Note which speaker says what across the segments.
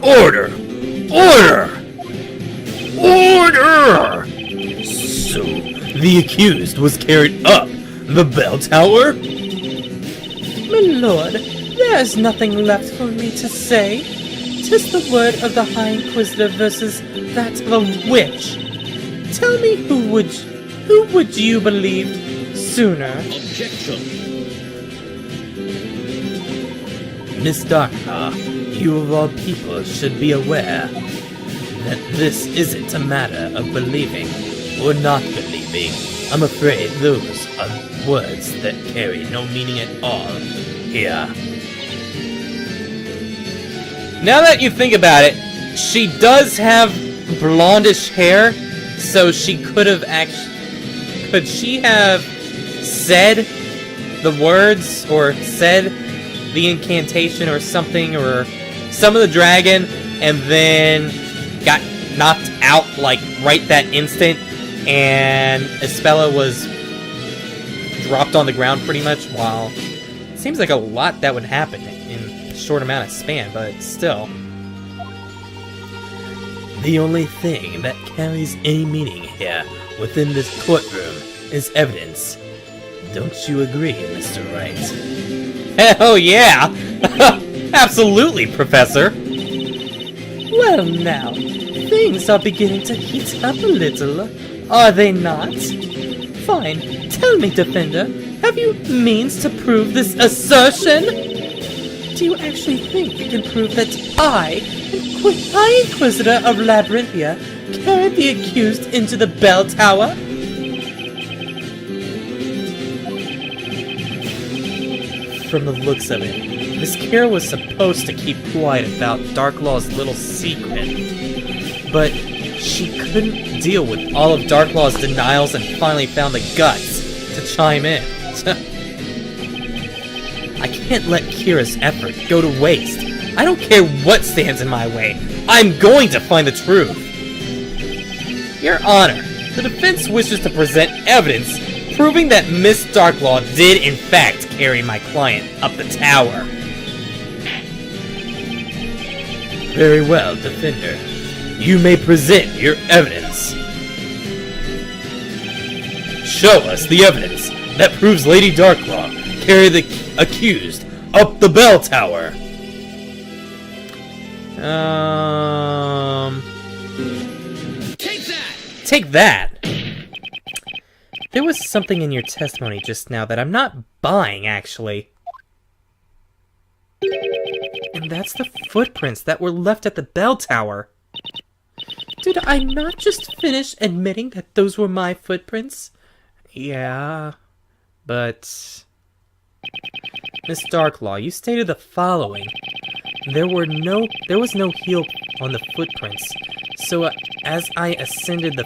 Speaker 1: Order! Order! Order! So, the accused was carried up the bell tower?
Speaker 2: My lord, there is nothing left for me to say. 'Tis the word of the High Inquisitor versus that of a witch. Tell me who would you believe sooner?
Speaker 3: Objection.
Speaker 1: Miss Darklaw, you of all people should be aware that this isn't a matter of believing or not believing. I'm afraid those are words that carry no meaning at all here. Now that you think about it, she does have blondish hair, so she could have could she have said the words or said the incantation or something, or some of the dragon, and then got knocked out like right that instant, and Espella was dropped on the ground pretty much? While it seems like a lot that would happen in a short amount of span, but still. The only thing that carries any meaning here within this courtroom is evidence. Don't you agree, Mr. Wright? Hell yeah! Absolutely, Professor!
Speaker 2: Well now, things are beginning to heat up a little, are they not? Fine, tell me, Defender, have you means to prove this assertion? Do you actually think you can prove that I, High Inquisitor of Labyrinthia, carried the accused into the bell tower?
Speaker 1: From the looks of it, Miss Kara was supposed to keep quiet about Darklaw's little secret, but she couldn't deal with all of Darklaw's denials and finally found the guts to chime in. I can't let Kira's effort go to waste. I don't care what stands in my way. I'm going to find the truth. Your Honor, the defense wishes to present evidence proving that Miss Darklaw did in fact carry my client up the tower. Very well, Defender. You may present your evidence. Show us the evidence that proves Lady Darklaw carried the accused up the bell tower.
Speaker 3: Take that!
Speaker 1: Take that! There was something in your testimony just now that I'm not buying, actually. And that's the footprints that were left at the bell tower.
Speaker 2: Did I not just finish admitting that those were my footprints?
Speaker 1: Yeah, but... Miss Darklaw, you stated the following. There was no heel on the footprints, so as I ascended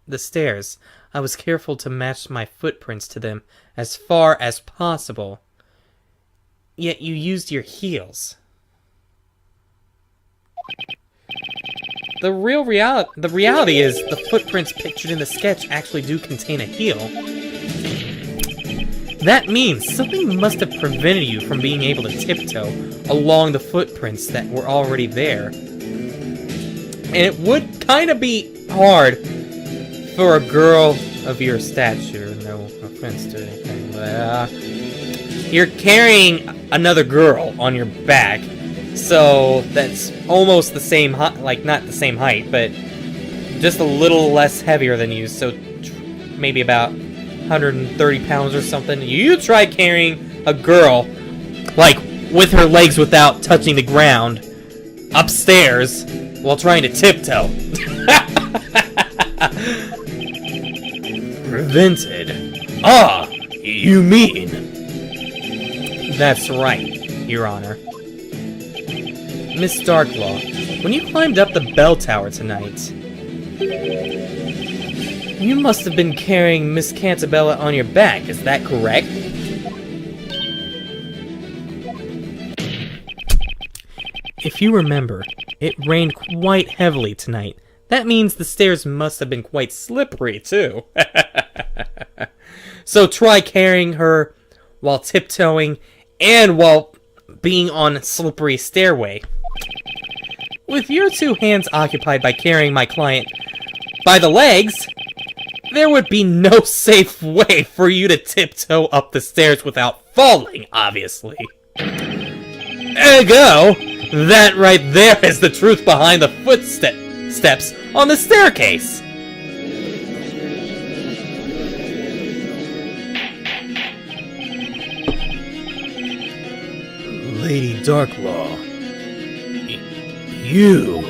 Speaker 1: the stairs, I was careful to match my footprints to them as far as possible. Yet you used your heels. The reality is the footprints pictured in the sketch actually do contain a heel. That means something must have prevented you from being able to tiptoe along the footprints that were already there. And it would kind of be hard for a girl of your stature, no offense to anything, but you're carrying another girl on your back, so that's almost the same height, like not the same height, but just a little less heavier than you, so maybe about 130 pounds or something. You try carrying a girl, like, with her legs without touching the ground, upstairs, while trying to tiptoe. Prevented? Ah, you mean? That's right, Your Honor. Miss Darklaw, when you climbed up the bell tower tonight, you must have been carrying Miss Cantabella on your back, is that correct? If you remember, it rained quite heavily tonight. That means the stairs must have been quite slippery, too. So try carrying her while tiptoeing and while being on a slippery stairway. With your two hands occupied by carrying my client by the legs, there would be no safe way for you to tiptoe up the stairs without falling, obviously. Ergo, that right there is the truth behind the footsteps on the staircase. Lady Darklaw, you...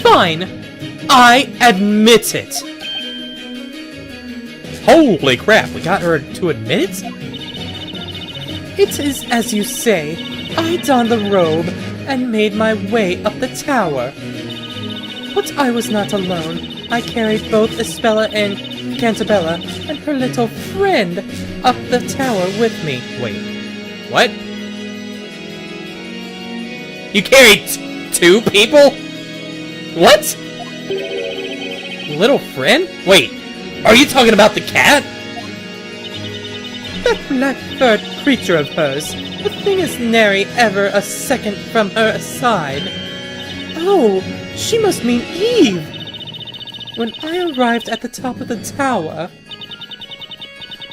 Speaker 2: Fine. I admit it.
Speaker 1: Holy crap, we got her to admit it?
Speaker 2: It is as you say. I donned the robe and made my way up the tower. But I was not alone. I carried both Espella and Cantabella and her little friend up the tower with me.
Speaker 1: Wait, what? You carried two people? What? Little friend? Wait, are you talking about the cat?
Speaker 2: That black-furred creature of hers. The thing is nary ever a second from her side. Oh, she must mean Eve. When I arrived at the top of the tower,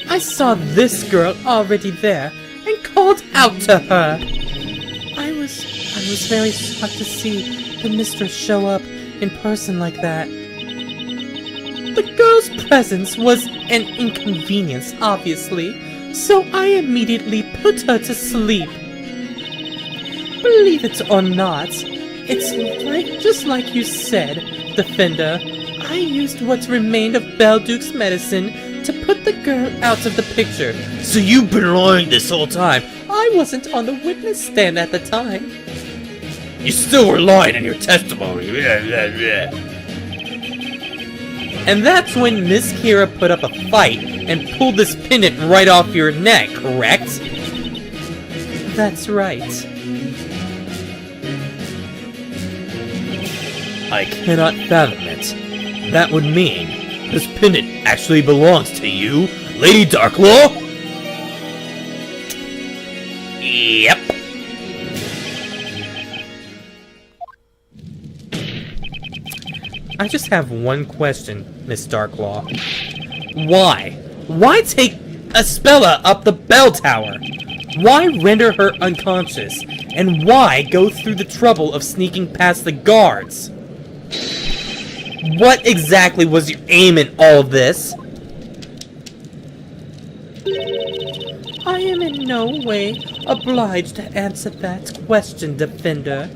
Speaker 2: I saw this girl already there and called out to her. I was very shocked to see the mistress show up in person like that. The girl's presence was an inconvenience, obviously, so I immediately put her to sleep. Believe it or not, it's just like you said, Defender. I used what remained of Belduke's medicine to put the girl out of the picture.
Speaker 1: So you've been lying this whole time?
Speaker 2: I wasn't on the witness stand at the time.
Speaker 1: You still were lying in your testimony. And that's when Miss Kira put up a fight and pulled this pendant right off your neck, correct?
Speaker 2: That's right.
Speaker 1: I cannot fathom it. That would mean this pendant actually belongs to you, Lady Darklaw? Yep. I just have one question, Miss Darklaw. Why? Why take Espella up the bell tower? Why render her unconscious? And why go through the trouble of sneaking past the guards? What exactly was your aim in all of this?
Speaker 2: I am in no way obliged to answer that question, Defender.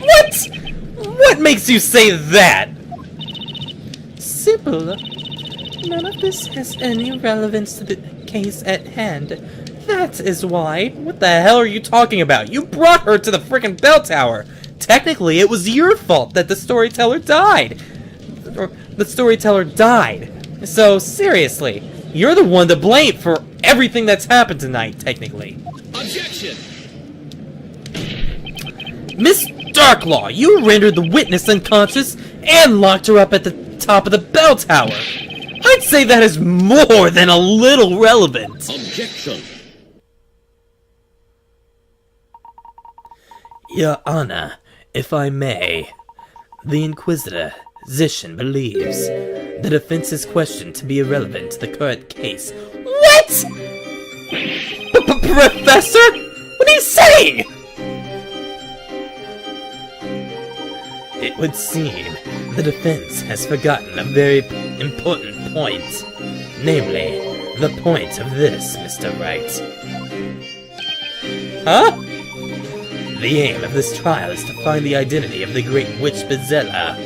Speaker 1: What? What makes you say that?
Speaker 2: Simple. None of this has any relevance to the case at hand. That is why.
Speaker 1: What the hell are you talking about? You brought her to the frickin' bell tower! Technically, it was your fault that the storyteller died. Or the storyteller died. So, seriously, you're the one to blame for everything that's happened tonight, technically.
Speaker 3: Objection!
Speaker 1: Miss Darklaw, you rendered the witness unconscious and locked her up at the top of the bell tower. I'd say that is more than a little relevant.
Speaker 3: Objection!
Speaker 4: Your Honor, if I may, the Inquisition believes the defense's question to be irrelevant to the current case.
Speaker 1: What? Professor? What are you saying?
Speaker 4: It would seem the defense has forgotten a very important point, namely, the point of this, Mr. Wright.
Speaker 1: Huh?
Speaker 4: The aim of this trial is to find the identity of the great witch Bezella.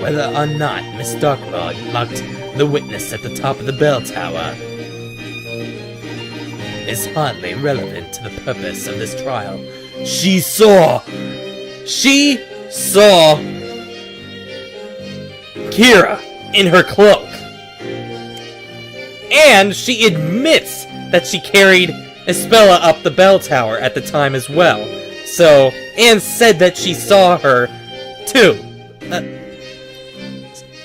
Speaker 4: Whether or not Miss Darklaw locked the witness at the top of the bell tower is hardly relevant to the purpose of this trial.
Speaker 1: She saw Kira in her cloak. And she admits that she carried Espella up the bell tower at the time as well. So, and said that she saw her too.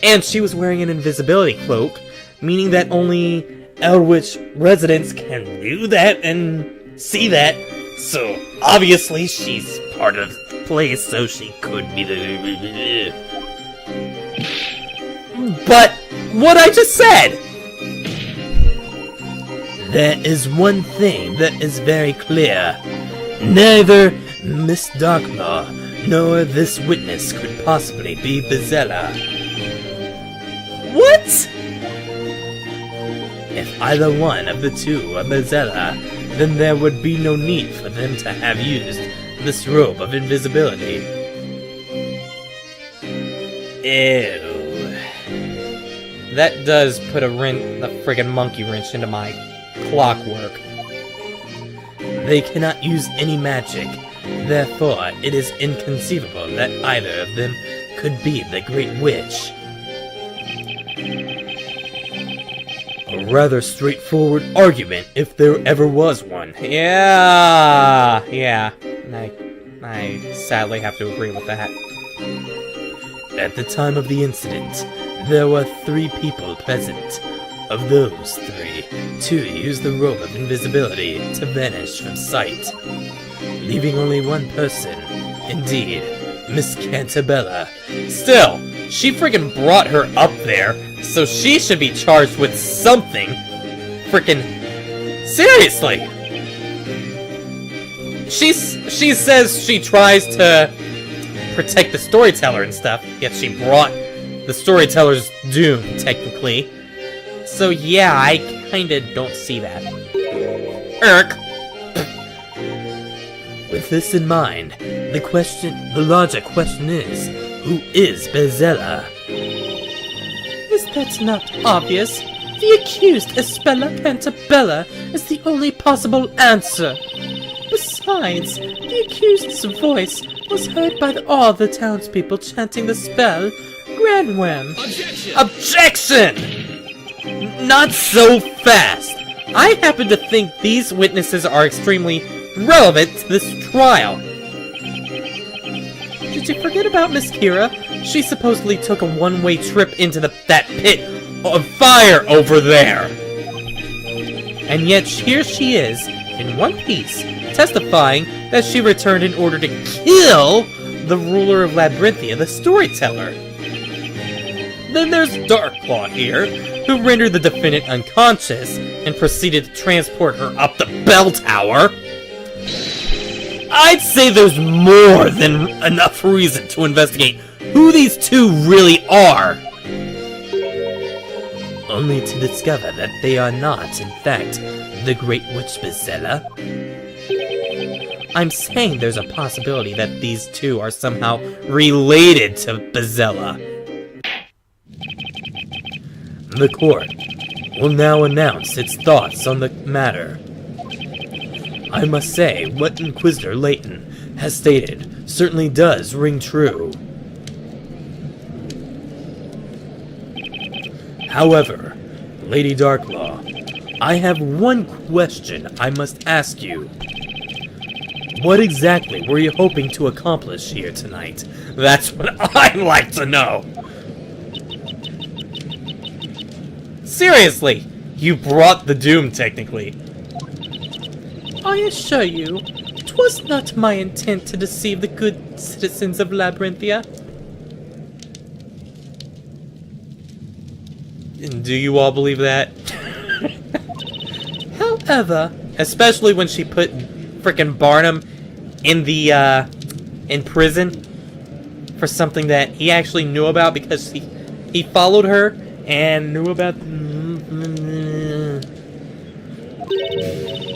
Speaker 1: And she was wearing an invisibility cloak, meaning that only Eldwitch residents can do that, and
Speaker 4: See that? So, obviously, she's part of the place, so she could be the...
Speaker 1: But what I just said!
Speaker 4: There is one thing that is very clear. Neither Miss Darklaw nor this witness could possibly be Bezella.
Speaker 1: What?
Speaker 4: If either one of the two are Bezella, then there would be no need for them to have used this robe of invisibility. Ew.
Speaker 1: That does put a friggin' monkey wrench into my clockwork.
Speaker 4: They cannot use any magic. Therefore, it is inconceivable that either of them could be the Great Witch. A rather straightforward argument if there ever was one.
Speaker 1: Yeah. I sadly have to agree with that.
Speaker 4: At the time of the incident, there were 3 people present. Of those 3, 2 used the robe of invisibility to vanish from sight, leaving only one person, indeed, Miss Cantabella.
Speaker 1: Still, she friggin' brought her up there, so she should be charged with something. Frickin' seriously! She says she tries to protect the storyteller and stuff, yet she brought the storyteller's doom, technically. So yeah, I kinda don't see that. Irk!
Speaker 4: With this in mind, the logic question is, who is Bezella?
Speaker 2: Is that not obvious? The accused Espella Cantabella is the only possible answer. Besides, the accused's voice was heard by all the townspeople chanting the spell, Granwham.
Speaker 3: Objection!
Speaker 1: Objection! Not so fast! I happen to think these witnesses are extremely relevant to this trial.
Speaker 2: Did you forget about Miss Kira?
Speaker 1: She supposedly took a one-way trip into that pit of fire over there. And yet here she is, in one piece, testifying that she returned in order to kill the ruler of Labyrinthia, the storyteller. Then there's Darklaw here, who rendered the defendant unconscious and proceeded to transport her up the bell tower. I'd say there's more than enough reason to investigate who these two really are.
Speaker 4: Only to discover that they are not, in fact, the Great Witch Bezella.
Speaker 1: I'm saying there's a possibility that these two are somehow related to Bezella.
Speaker 4: The court will now announce its thoughts on the matter. I must say, what Inquisitor Layton has stated certainly does ring true. However, Lady Darklaw, I have one question I must ask you. What exactly were you hoping to accomplish here tonight?
Speaker 1: That's what I'd like to know. Seriously, you brought the doom, technically.
Speaker 2: I assure you, 'twas not my intent to deceive the good citizens of Labyrinthia.
Speaker 1: Do you all believe that?
Speaker 2: However,
Speaker 1: Especially when she put frickin' Barnum in the, in prison for something that he actually knew about because he followed her and knew about...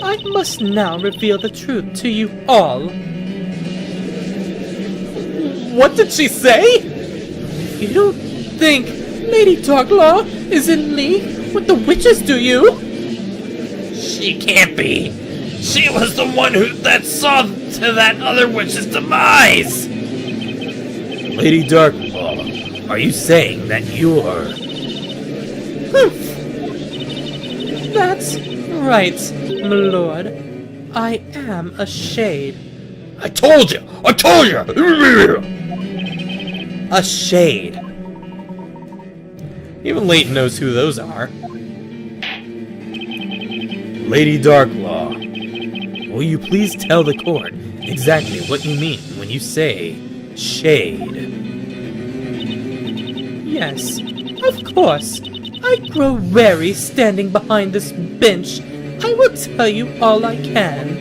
Speaker 2: I must now reveal the truth to you all.
Speaker 1: What did she say?
Speaker 2: You don't think Lady Darklaw is in league with the witches, do you?
Speaker 4: She can't be! She was the one that saw to that other witch's demise! Lady Darklaw, are you saying that you're...
Speaker 2: Humph. That's right, my lord. I am a shade.
Speaker 4: I told you! I told you!
Speaker 1: A shade. Even Layton knows who those are.
Speaker 4: Lady Darklaw, will you please tell the court exactly what you mean when you say shade?
Speaker 2: Yes, of course. I grow wary standing behind this bench. I will tell you all I can.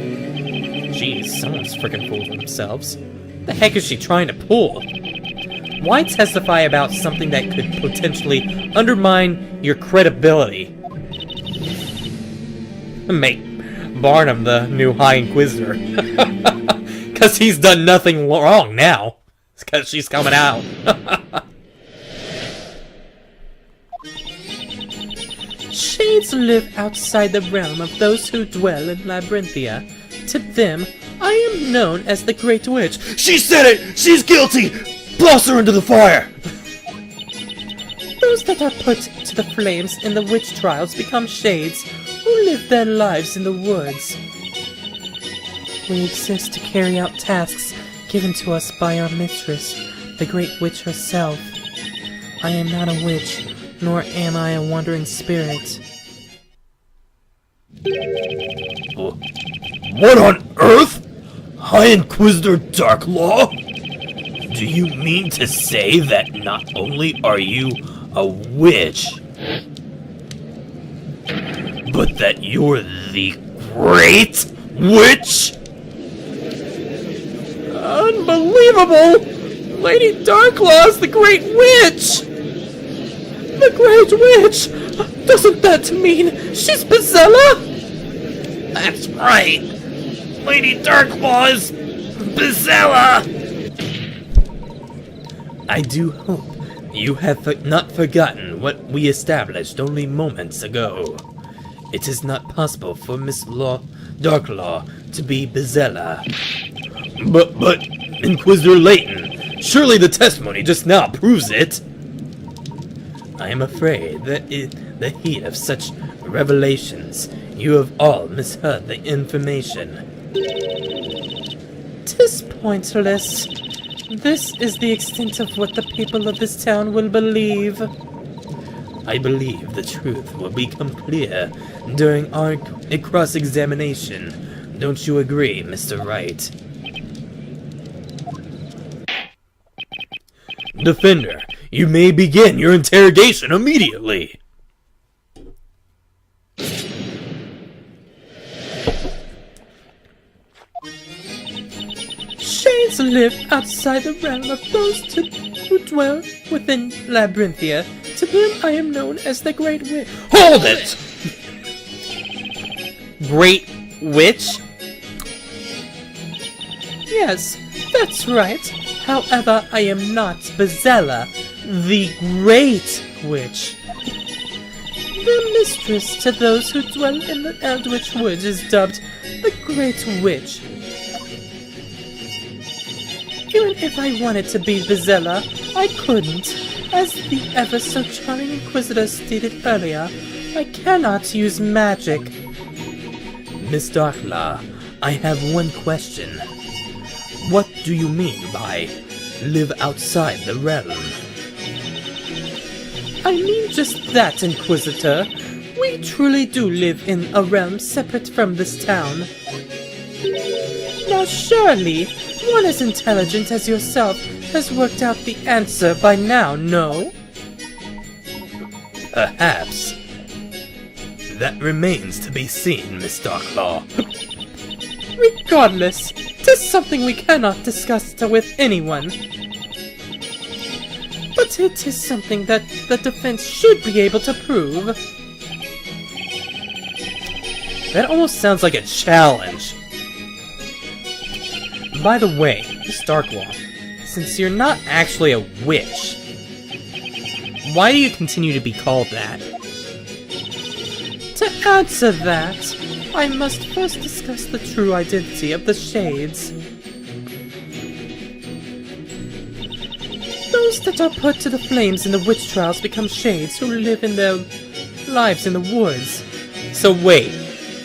Speaker 1: Jeez, someone's freaking fooling themselves. The heck is she trying to pull? Why testify about something that could potentially undermine your credibility? Make Barnum the new High Inquisitor. Because he's done nothing wrong now. It's because she's coming out.
Speaker 2: Shades live outside the realm of those who dwell in Labyrinthia. To them, I am known as the Great Witch.
Speaker 3: She said it! She's guilty! Blast her into the fire!
Speaker 2: Those that are put to the flames in the witch trials become shades who live their lives in the woods. We exist to carry out tasks given to us by our mistress, the Great Witch herself. I am not a witch, nor am I a wandering spirit.
Speaker 3: What on earth? High Inquisitor Darklaw? Do you mean to say that not only are you a witch, but that you're the Great Witch?
Speaker 1: Unbelievable! Lady Darklaw is the Great Witch!
Speaker 2: The Great Witch! Doesn't that mean she's Bezella?
Speaker 3: That's right! Lady Darklaw is Bezella!
Speaker 4: I do hope you have not forgotten what we established only moments ago. It is not possible for Miss Darklaw to be Bezella.
Speaker 3: But, Inquisitor Layton, surely the testimony just now proves it!
Speaker 4: I am afraid that in the heat of such revelations, you have all misheard the information.
Speaker 2: 'Tis pointless. This is the extent of what the people of this town will believe.
Speaker 4: I believe the truth will become clear during our cross-examination. Don't you agree, Mr. Wright?
Speaker 3: Defender, you may begin your interrogation immediately!
Speaker 2: Shades live outside the realm of those who dwell within Labyrinthia. To them I am known as the Great Witch.
Speaker 3: Hold it!
Speaker 1: Great Witch?
Speaker 2: Yes, that's right. However, I am not Bezella, the Great Witch. The mistress to those who dwell in the Eldwitch woods is dubbed the Great Witch. Even if I wanted to be Bezella, I couldn't. As the ever-so-charming Inquisitor stated earlier, I cannot use magic.
Speaker 4: Miss Darklaw, I have one question. What do you mean by live outside the realm?
Speaker 2: I mean just that, Inquisitor. We truly do live in a realm separate from this town. Now surely, one as intelligent as yourself has worked out the answer by now, no?
Speaker 4: Perhaps. That remains to be seen, Miss Darklaw.
Speaker 2: Regardless, 'tis something we cannot discuss with anyone. But it is something that the defense should be able to prove.
Speaker 1: That almost sounds like a challenge. By the way, Miss Darklaw, since you're not actually a witch, why do you continue to be called that?
Speaker 2: To answer that, I must first discuss the true identity of the Shades. Those that are put to the flames in the witch trials become Shades who live in their lives in the woods.
Speaker 1: So wait,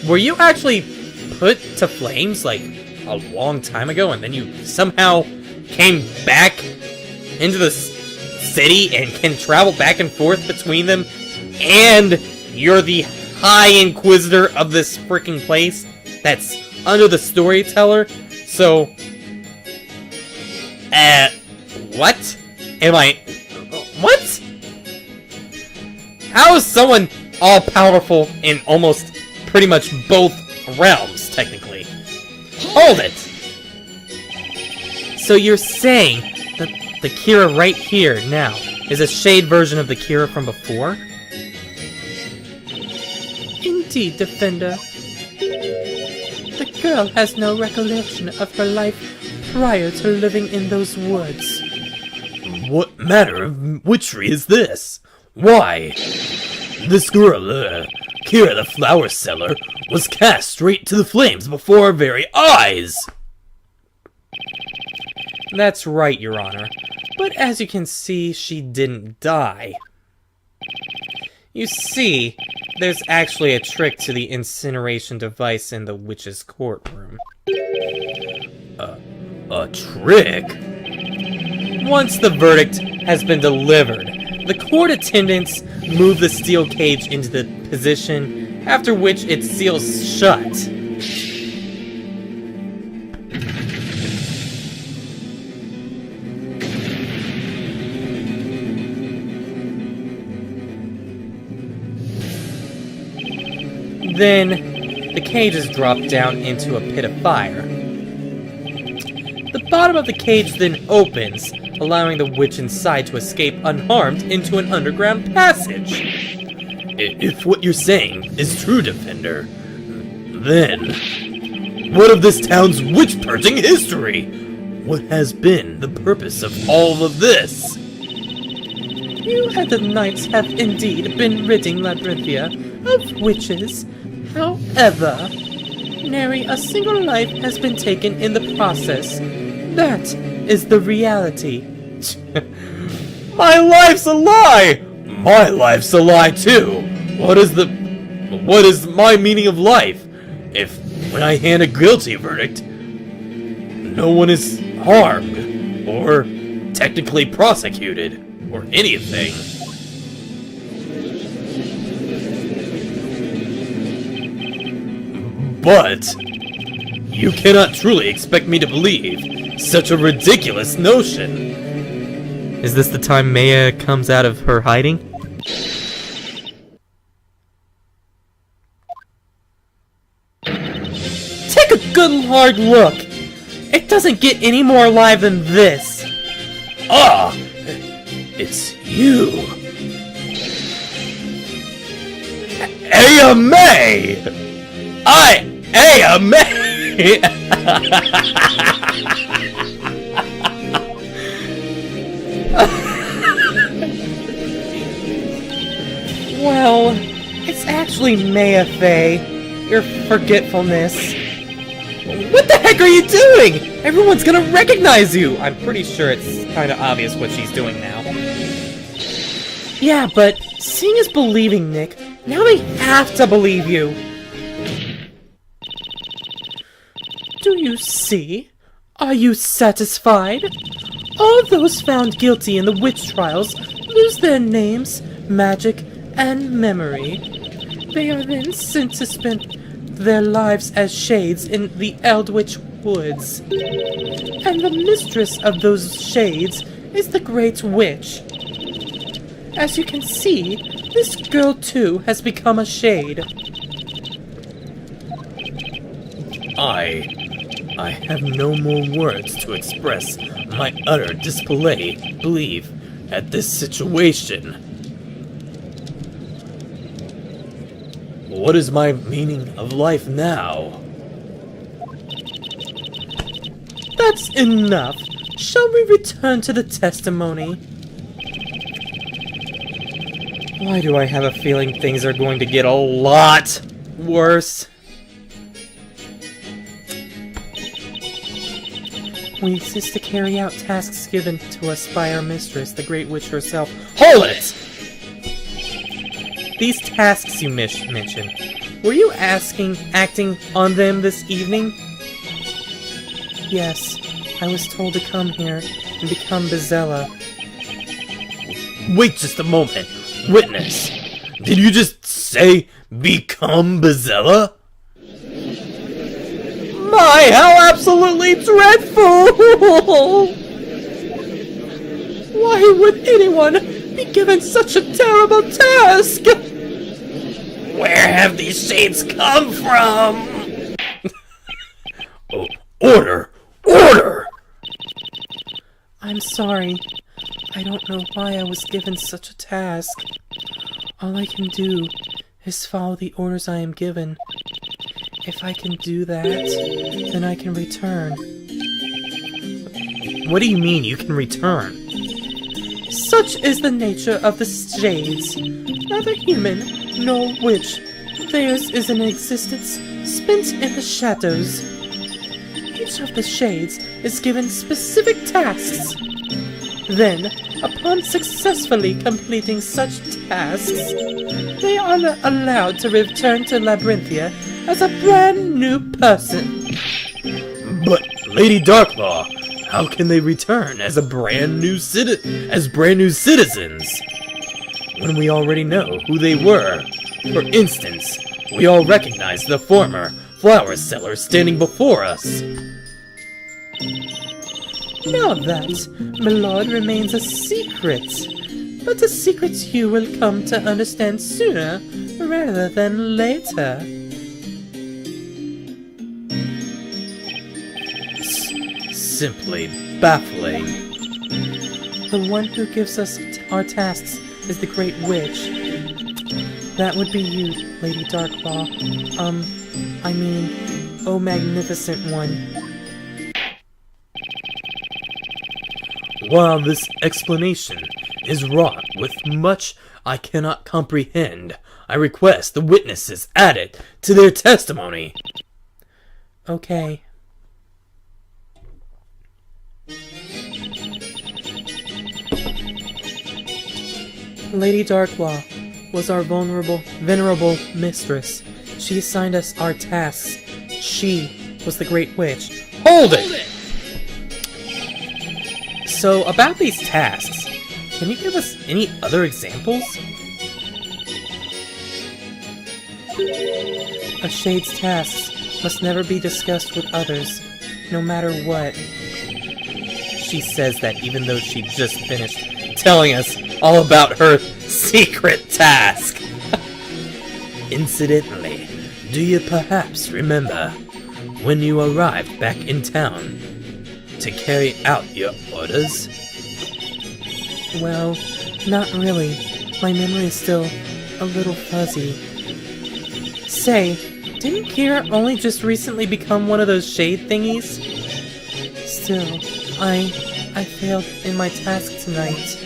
Speaker 1: were you actually put to flames, like, a long time ago, and then you somehow came back into the city and can travel back and forth between them, and you're the High Inquisitor of this freaking place? That's under the storyteller, so... what? Am I... what? How is someone all-powerful in almost pretty much both realms, technically? Hold it! So you're saying that the Kira right here now is a shade version of the Kira from before?
Speaker 2: Indeed, Defender. The girl has no recollection of her life prior to living in those woods.
Speaker 3: What manner of witchery is this? Why? This girl, Kira the flower seller, was cast straight to the flames before our very eyes!
Speaker 1: That's right, Your Honor. But as you can see, she didn't die. You see, there's actually a trick to the incineration device in the witch's courtroom.
Speaker 3: A trick?
Speaker 1: Once the verdict has been delivered, the court attendants move the steel cage into the position, after which it seals shut. Then, the cage is dropped down into a pit of fire. The bottom of the cage then opens, allowing the witch inside to escape unharmed into an underground passage.
Speaker 3: If what you're saying is true, Defender, then what of this town's witch-purging history? What has been the purpose of all of this?
Speaker 2: You and the knights have indeed been ridding Labyrinthia of witches. However, nary a single life has been taken in the process. That is the reality.
Speaker 3: My life's a lie! My life's a lie too! What is my meaning of life? If, when I hand a guilty verdict, no one is harmed, or technically prosecuted, or anything. But you cannot truly expect me to believe such a ridiculous notion.
Speaker 1: Is this the time Maya comes out of her hiding?
Speaker 2: Take a good hard look! It doesn't get any more alive than this!
Speaker 3: Ah! It's you! AMA! AMA!
Speaker 2: Well, it's actually Maya Fey. Your forgetfulness.
Speaker 1: What the heck are you doing? Everyone's gonna recognize you! I'm pretty sure it's kinda obvious what she's doing now.
Speaker 2: Yeah, but seeing is believing, Nick. Now they have to believe you. Do you see? Are you satisfied? All those found guilty in the witch trials lose their names, magic, and memory. They are then sent to spend their lives as shades in the Eldwitch woods. And the mistress of those shades is the Great Witch. As you can see, this girl too has become a shade.
Speaker 3: I have no more words to express my utter disbelief at this situation. What is my meaning of life now?
Speaker 2: That's enough. Shall we return to the testimony?
Speaker 1: Why do I have a feeling things are going to get a lot worse?
Speaker 2: We exist to carry out tasks given to us by our mistress, the Great Witch herself.
Speaker 1: Hold it! These tasks you mentioned, were you acting on them this evening?
Speaker 2: Yes, I was told to come here and become Bezella.
Speaker 3: Wait just a moment. Witness, did you just say become Bezella? My, how absolutely dreadful!
Speaker 2: Why would anyone be given such a terrible task?
Speaker 3: Where have these shades come from? Oh, order! Order!
Speaker 2: I'm sorry. I don't know why I was given such a task. All I can do is follow the orders I am given. If I can do that, then I can return.
Speaker 1: What do you mean you can return?
Speaker 2: Such is the nature of the shades. Neither human nor witch. Theirs is an existence spent in the shadows. Each of the shades is given specific tasks. Then, upon successfully completing such tasks, they are allowed to return to Labyrinthia as a brand new person.
Speaker 3: But, Lady Darklaw, how can they return as brand new citizens? When we already know who they were. For instance, we all recognize the former flower seller standing before us.
Speaker 2: Now that, my lord, remains a secret. But a secret you will come to understand sooner rather than later.
Speaker 3: Simply baffling.
Speaker 2: The one who gives us our tasks is the Great Witch. That would be you, Lady Darklaw. Oh magnificent one.
Speaker 3: While this explanation is wrought with much I cannot comprehend, I request the witnesses added to their testimony.
Speaker 2: Okay. Lady Darklaw was our venerable mistress. She assigned us our tasks. She was the Great Witch.
Speaker 1: Hold it! So, about these tasks, can you give us any other examples?
Speaker 2: A shade's tasks must never be discussed with others, no matter what.
Speaker 1: She says that even though she just finished telling us all about her secret task.
Speaker 3: Incidentally, do you perhaps remember when you arrived back in town to carry out your orders?
Speaker 2: Well, not really. My memory is still a little fuzzy. Say, didn't Kira only just recently become one of those shade thingies? Still, I failed in my task tonight.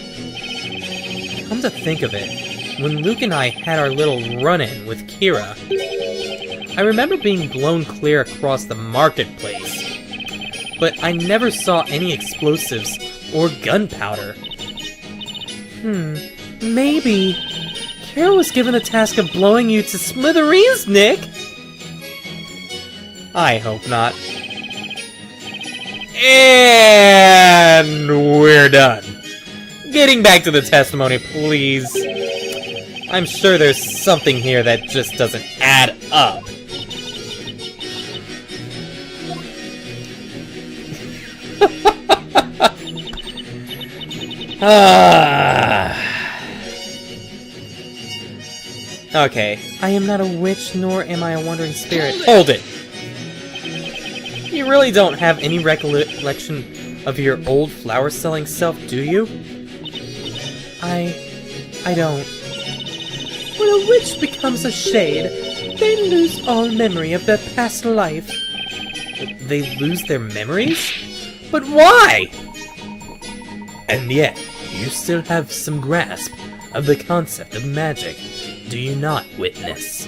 Speaker 1: Come to think of it, when Luke and I had our little run-in with Kira, I remember being blown clear across the marketplace, but I never saw any explosives or gunpowder.
Speaker 2: Maybe. Kira was given the task of blowing you to smithereens, Nick!
Speaker 1: I hope not. And we're done. Getting back to the testimony, please. I'm sure there's something here that just doesn't add up. Okay.
Speaker 2: I am not a witch, nor am I a wandering spirit.
Speaker 1: Hold it! You really don't have any recollection of your old flower-selling self, do you?
Speaker 2: I don't. When a witch becomes a shade, they lose all memory of their past life.
Speaker 1: They lose their memories? But why?
Speaker 3: And yet, you still have some grasp of the concept of magic, do you not, witness?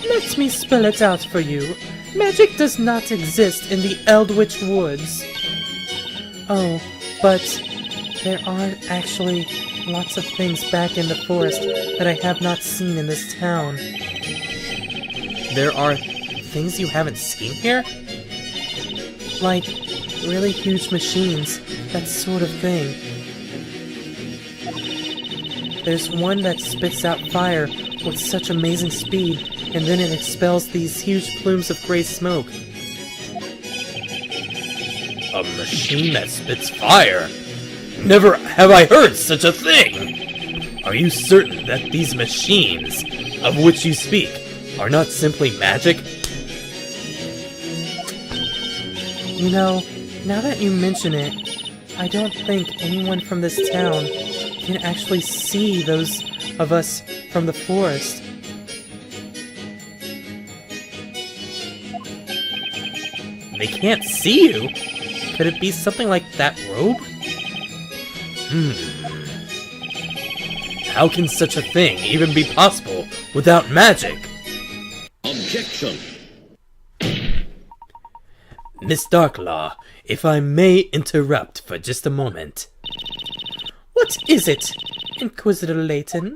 Speaker 2: Let me spell it out for you. Magic does not exist in the Eldwitch woods. Oh, but there are actually lots of things back in the forest that I have not seen in this town.
Speaker 1: There are things you haven't seen here?
Speaker 2: Like really huge machines, that sort of thing. There's one that spits out fire with such amazing speed
Speaker 1: and then it expels these huge plumes of gray smoke.
Speaker 3: A machine that spits fire? Never have I heard such a thing! Are you certain that these machines, of which you speak, are not simply magic?
Speaker 1: You know, now that you mention it, I don't think anyone from this town can actually see those of us from the forest.
Speaker 3: They can't see you? Could it be something like that robe? How can such a thing even be possible without magic?
Speaker 5: Objection!
Speaker 4: Miss Darklaw, if I may interrupt for just a moment.
Speaker 1: What is it, Inquisitor Layton?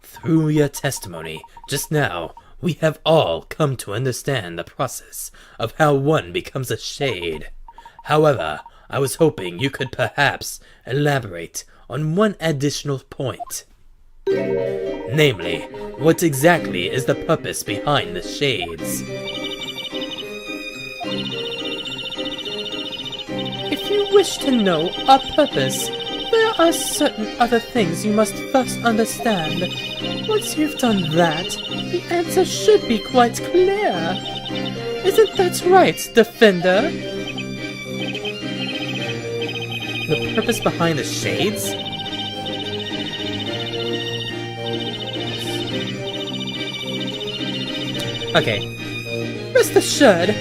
Speaker 4: Through your testimony just now, we have all come to understand the process of how one becomes a shade. However, I was hoping you could perhaps elaborate on one additional point. Namely, what exactly is the purpose behind the shades?
Speaker 1: If you wish to know our purpose, there are certain other things you must first understand. Once you've done that, the answer should be quite clear. Isn't that right, Defender?
Speaker 3: The purpose behind the shades?
Speaker 1: Okay. Rest assured,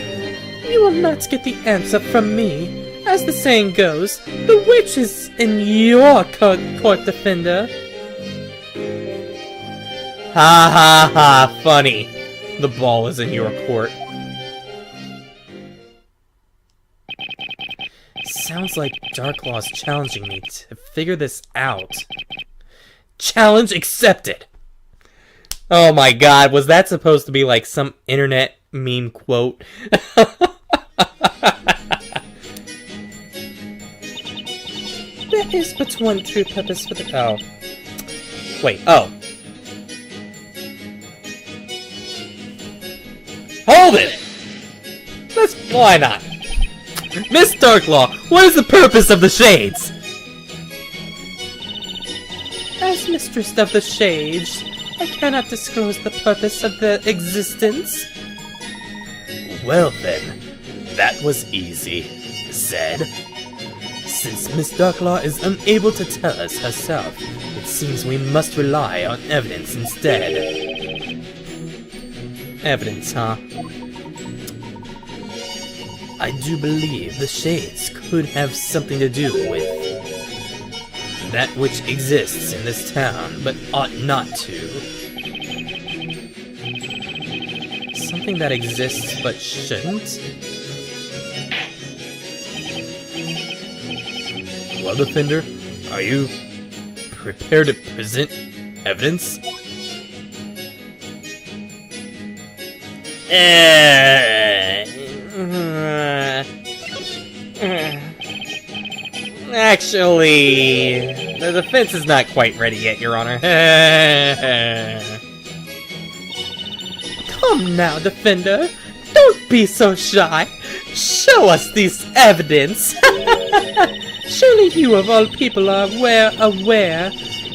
Speaker 1: you will not get the answer from me. As the saying goes, the witch is in your court, Defender.
Speaker 3: Ha ha ha, funny. The ball is in your court.
Speaker 1: Sounds like Darklaw's challenging me to figure this out. Challenge accepted!
Speaker 3: Oh my god, was that supposed to be like some internet meme quote?
Speaker 1: There is but one true purpose for the...
Speaker 3: Oh. Wait, oh. Hold it! Why not? Miss Darklaw, what is the purpose of the shades?
Speaker 1: As Mistress of the Shades, I cannot disclose the purpose of their existence.
Speaker 4: Well then, that was easy, said. Since Miss Darklaw is unable to tell us herself, it seems we must rely on evidence instead.
Speaker 3: Evidence, huh?
Speaker 4: I do believe the shades could have something to do with that which exists in this town, but ought not to.
Speaker 3: Something that exists but shouldn't?
Speaker 4: Well, Defender, are you prepared to present evidence?
Speaker 3: Actually, the defense is not quite ready yet, Your Honor.
Speaker 1: Come now, Defender. Don't be so shy. Show us this evidence. Surely you of all people are aware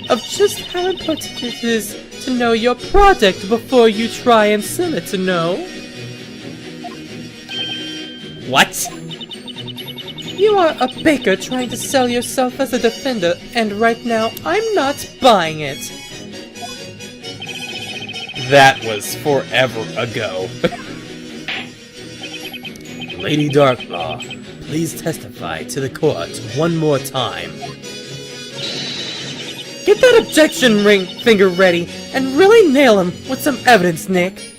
Speaker 1: of just how important it is to know your product before you try and sell it to know.
Speaker 3: What?
Speaker 1: You are a baker trying to sell yourself as a defender, and right now I'm not buying it.
Speaker 3: That was forever ago.
Speaker 4: Lady Darklaw, please testify to the court one more time.
Speaker 1: Get that objection ring finger ready, and really nail him with some evidence, Nick.